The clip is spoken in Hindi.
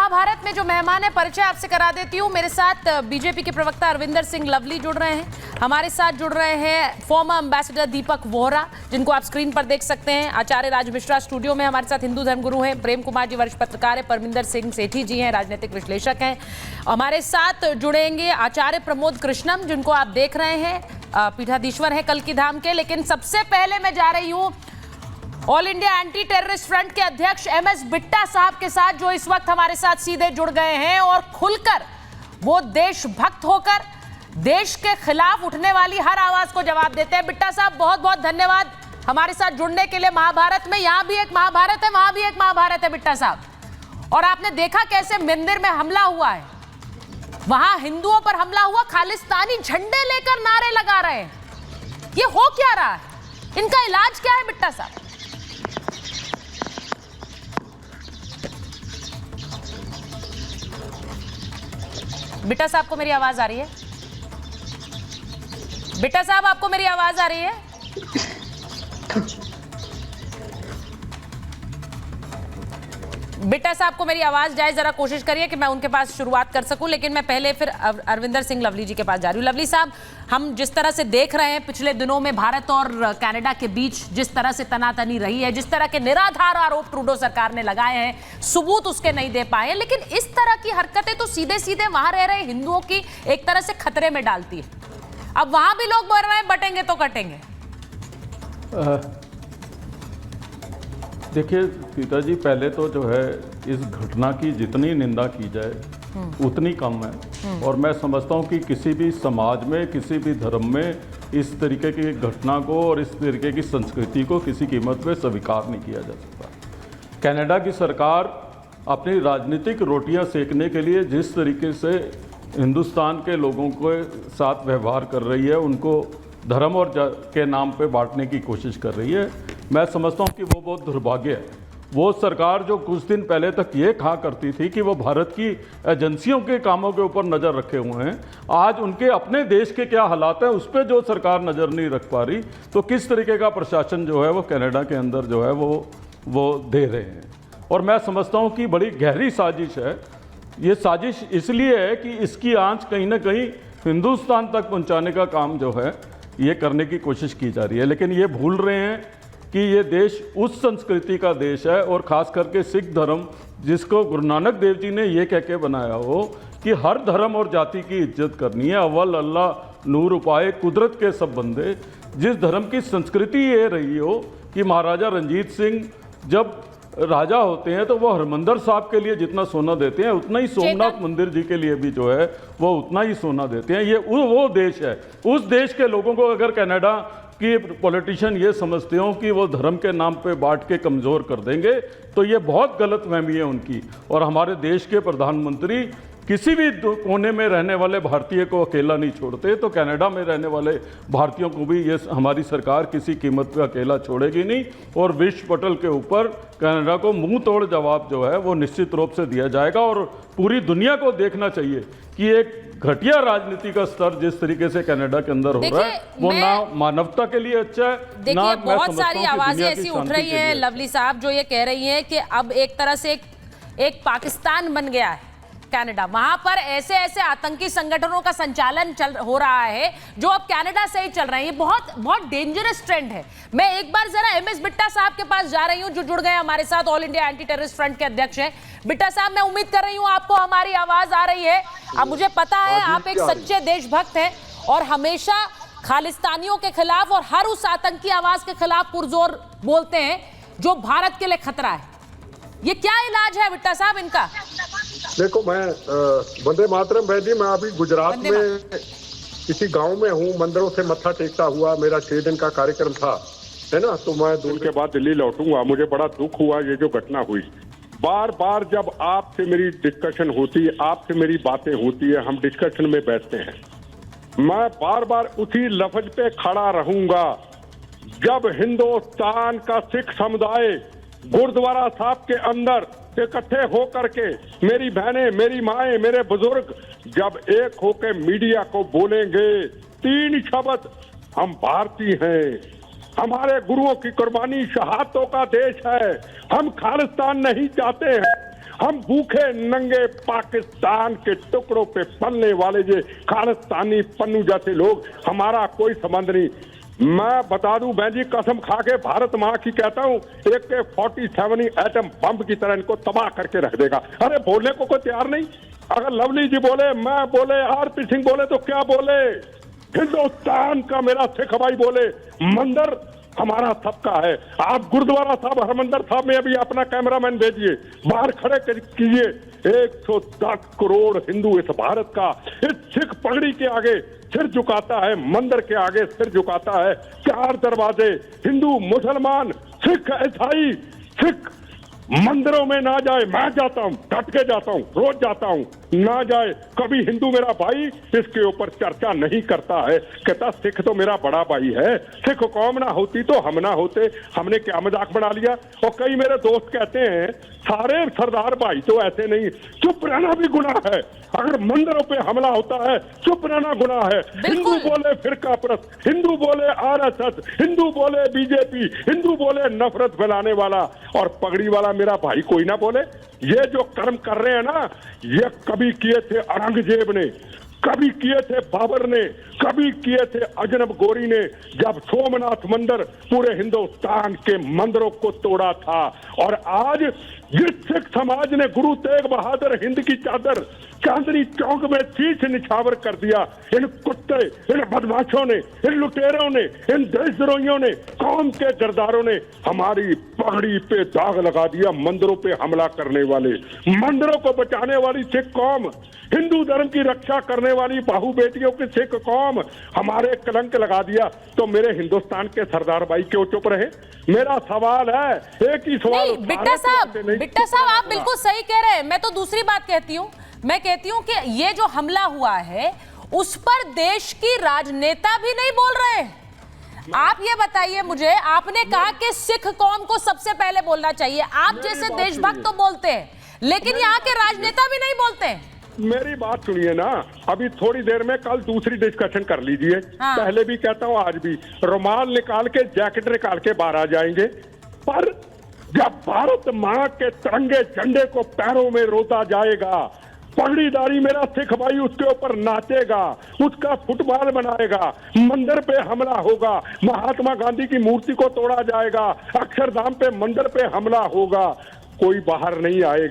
महाभारत में जो मेहमान है परिचय आपसे करा देती हूँ। मेरे साथ बीजेपी के प्रवक्ता अरविंदर सिंह लवली जुड़ रहे हैं। हमारे साथ जुड़ रहे हैं फॉर्मर एम्बेसडर दीपक वोहरा, जिनको आप स्क्रीन पर देख सकते हैं। आचार्य राज मिश्रा स्टूडियो में हमारे साथ हिंदू धर्मगुरु हैं। प्रेम कुमार जी वरिष्ठ पत्रकार हैं। परमिंदर सिंह सेठी जी हैं, राजनीतिक विश्लेषक हैं। हमारे साथ जुड़ेंगे आचार्य प्रमोद कृष्णम, जिनको आप देख रहे हैं, पीठाधीश्वर है कल की धाम के। लेकिन सबसे पहले मैं जा रही हूँ all India anti terrorist front के अध्यक्ष एमएस बिट्टा साहब के साथ, जो इस वक्त हमारे साथ सीधे जुड़ गए हैं और खुलकर वो देशभक्त होकर देश के खिलाफ उठने वाली हर आवाज को जवाब देते हैं। बिट्टा साहब, बहुत बहुत धन्यवाद हमारे साथ जुड़ने के लिए। महाभारत में यहां भी एक महाभारत है, वहां भी एक महाभारत है बिट्टा साहब। और आपने देखा कैसे मंदिर में हमला हुआ है, वहां हिंदुओं पर हमला हुआ, खालिस्तानी झंडे लेकर नारे लगा रहे हैं। ये हो क्या रहा है? इनका इलाज क्या है बिट्टा साहब? बिट्टा साहब को मेरी आवाज आ रही है? बिट्टा साहब, आपको मेरी आवाज आ रही है? बिट्टा साहब को मेरी आवाज जाए, जरा कोशिश करिए कि मैं उनके पास शुरुआत कर सकूं। लेकिन मैं पहले फिर अरविंदर सिंह लवली जी के पास जा रही हूं। लवली साहब, हम जिस तरह से देख रहे हैं पिछले दिनों में भारत और कनाडा के बीच जिस तरह से तनातनी रही है, जिस तरह के निराधार आरोप ट्रूडो सरकार ने लगाए हैं, सबूत उसके नहीं दे पाए हैं, लेकिन इस तरह की हरकतें तो सीधे सीधे वहां रह रहे हिंदुओं की एक तरह से खतरे में डालती है। अब वहां भी लोग बोल रहे हैं बटेंगे तो कटेंगे। देखिए पिताजी, पहले तो जो है इस घटना की जितनी निंदा की जाए उतनी कम है। और मैं समझता हूँ कि किसी भी समाज में, किसी भी धर्म में इस तरीके की घटना को और इस तरीके की संस्कृति को किसी कीमत पे स्वीकार नहीं किया जा सकता। कनाडा की सरकार अपनी राजनीतिक रोटियां सेकने के लिए जिस तरीके से हिंदुस्तान के लोगों के साथ व्यवहार कर रही है, उनको धर्म और के नाम पे बांटने की कोशिश कर रही है, मैं समझता हूँ कि वो बहुत दुर्भाग्य है। वो सरकार जो कुछ दिन पहले तक ये कहा करती थी कि वो भारत की एजेंसियों के कामों के ऊपर नज़र रखे हुए हैं, आज उनके अपने देश के क्या हालात हैं उस पर जो सरकार नज़र नहीं रख पा रही, तो किस तरीके का प्रशासन जो है वो कनाडा के अंदर जो है वो दे रहे हैं। और मैं समझता हूँ कि बड़ी गहरी साजिश है। ये साजिश इसलिए है कि इसकी आंच कहीं ना कहीं हिंदुस्तान तक पहुँचाने का काम जो है ये करने की कोशिश की जा रही है। लेकिन ये भूल रहे हैं कि ये देश उस संस्कृति का देश है, और ख़ास करके सिख धर्म, जिसको गुरु नानक देव जी ने ये कह के बनाया हो कि हर धर्म और जाति की इज्जत करनी है, अव्वल अल्लाह नूर उपाय कुदरत के सब बंदे। जिस धर्म की संस्कृति ये रही हो कि महाराजा रंजीत सिंह जब राजा होते हैं तो वो हरमंदिर साहब के लिए जितना सोना देते हैं उतना ही सोमनाथ मंदिर जी के लिए भी जो है वो उतना ही सोना देते हैं। ये वो देश है। उस देश के लोगों को अगर कनाडा कि पॉलिटिशियन ये समझते हो कि वो धर्म के नाम पे बांट के कमज़ोर कर देंगे, तो ये बहुत गलतफहमी है उनकी। और हमारे देश के प्रधानमंत्री किसी भी कोने में रहने वाले भारतीय को अकेला नहीं छोड़ते, तो कनाडा में रहने वाले भारतीयों को भी ये हमारी सरकार किसी कीमत पे अकेला छोड़ेगी नहीं। और विश्व पटल के ऊपर कनाडा को मुंह तोड़ जवाब जो है वो निश्चित रूप से दिया जाएगा। और पूरी दुनिया को देखना चाहिए कि एक घटिया राजनीति का स्तर जिस तरीके से कनाडा के अंदर हो रहा है वो ना मानवता के लिए अच्छा है, ना बहुत सारी आवाजें ऐसी उठ रही हैं लवली साहब, जो ये कह रही हैं कि अब एक तरह से एक पाकिस्तान बन गया है कनाडा। वहां पर ऐसे ऐसे आतंकी संगठनों का संचालन हो रहा है जो अब कनाडा से ही चल रहे हैं। ये बहुत बहुत डेंजरस ट्रेंड है। मैं एक बार जरा एमएस बिट्टा साहब के पास जा रही हूं, जो जुड़ गए हमारे साथ, all India anti terrorist front के अध्यक्ष हैं। बिट्टा साहब, मैं उम्मीद कर रही हूं आपको हमारी आवाज आ रही है। अब मुझे पता है आप एक सच्चे देशभक्त हैं और हमेशा खालिस्तानियों के खिलाफ और हर उस आतंकी आवाज के खिलाफ पुरजोर बोलते हैं जो भारत के लिए खतरा है। ये क्या इलाज है बिट्टा साहब इनका? देखो, मैं वंदे मातरम बैदी, मैं अभी गुजरात में किसी गांव में हूँ। मंदिरों से मत्था टेकता हुआ मेरा 6 दिन का कार्यक्रम था, है ना। तो मैं 2 दिन के बाद दिल्ली लौटूंगा। मुझे बड़ा दुख हुआ ये जो घटना हुई। बार बार जब आपसे मेरी डिस्कशन होती है, आपसे मेरी बातें होती है, हम डिस्कशन में बैठते हैं, मैं बार बार उसी लफ्ज पे खड़ा रहूंगा। जब हिंदुस्तान का सिख समुदाय गुरुद्वारा साहब के अंदर इकट्ठे होकर के, मेरी बहनें, मेरी माएं, मेरे बुजुर्ग जब एक होकर मीडिया को बोलेंगे 3 शब्द, हम भारतीय हैं, हमारे गुरुओं की कुर्बानी शहादतों का देश है, हम खालिस्तान नहीं चाहते हैं, हम भूखे नंगे पाकिस्तान के टुकड़ों पे पलने वाले जो खालिस्तानी पन्नू जैसे लोग, हमारा कोई संबंध नहीं। मैं बता दूं बहन जी, कसम खा के भारत मां की कहता हूं, एक 47 एटम बम की तरह इनको तबाह करके रख देगा। अरे बोलने को कोई तैयार नहीं। अगर लवली जी बोले, मैं बोले, आरपी सिंह बोले तो क्या बोले? हिंदुस्तान का मेरा सिख भाई बोले, मंदिर हमारा सबका है। आप गुरुद्वारा साहब, हरमंदिर साहब में अभी अपना कैमरामैन भेजिए, बाहर खड़े कीजिए। 110 करोड़ हिंदू इस भारत का इस सिख पगड़ी के आगे सिर झुकाता है, मंदिर के आगे सिर झुकाता है। 4 दरवाजे, हिंदू, मुसलमान, सिख, ईसाई। सिख मंदिरों में ना जाए, मैं जाता हूं, डट के जाता हूं, रोज जाता हूं, ना जाए। कभी हिंदू मेरा भाई इसके ऊपर चर्चा नहीं करता है, कहता सिख तो मेरा बड़ा भाई है। सिख कौम ना होती तो हम ना होते, हमने क्या मजाक बना लिया। और कई मेरे दोस्त कहते हैं सारे सरदार भाई तो ऐसे नहीं। चुप रहना भी गुनाह है, अगर मंदिरों पे हमला होता है चुप रहना गुनाह है। हिंदू बोले फिरका परस्त, हिंदू बोले आरएसएस, हिंदू बोले बीजेपी, हिंदू बोले नफरत फैलाने वाला, और पगड़ी वाला मेरा भाई कोई ना बोले। ये जो कर्म कर रहे हैं ना, ये कभी किए थे औरंगजेब ने, कभी किए थे बाबर ने, कभी किए थे अजनब गोरी ने, जब सोमनाथ मंदिर पूरे हिंदुस्तान के मंदिरों को तोड़ा था। और आज जिस सिख समाज ने गुरु तेग बहादुर हिंद की चादर चांदनी चौक में शीश निछावर कर दिया, इन कुत्ते, इन बदमाशों ने, इन लुटेरों ने, इन देशद्रोहियों ने, कौम के जरदारों ने हमारी पगड़ी पे दाग लगा दिया। मंदिरों पे हमला करने वाले, मंदिरों को बचाने वाली सिख कौम, हिंदू धर्म की रक्षा करने वाली बाहू बेटियों की सिख कौम हमारे कलंक लगा दिया। तो मेरे हिंदुस्तान के सरदार भाई क्यों चुप रहे? मेरा सवाल है, एक ही सवाल। बिट्टा साहब आप बिल्कुल सही कह रहे हैं। मैं तो दूसरी बात कहती हूँ, मैं कहती हूँ कि ये जो हमला हुआ है उस पर देश की राजनेता भी नहीं बोल रहे हैं। आप ये बताइए मुझे, आपने कहा कि सिख कौम को सबसे पहले बोलना चाहिए, आप जैसे देशभक्त तो बोलते हैं, लेकिन यहाँ के राजनेता भी नहीं बोलते हैं। मेरी बात सुनिए ना, अभी थोड़ी देर में कल दूसरी डिस्कशन कर लीजिए। हाँ। पहले भी कहता हूँ, आज भी, रुमाल निकाल के, जैकेट निकाल के बाहर आ जाएंगे। पर जब भारत माँ के तिरंगे झंडे को पैरों में रोता जाएगा, पगड़ीदारी मेरा सिख भाई उसके ऊपर नाचेगा, उसका फुटबॉल बनाएगा, मंदिर पे हमला होगा, महात्मा गांधी की मूर्ति को तोड़ा जाएगा, अक्षरधाम पे मंदिर पे हमला होगा, कोई बाहर नहीं आएगा।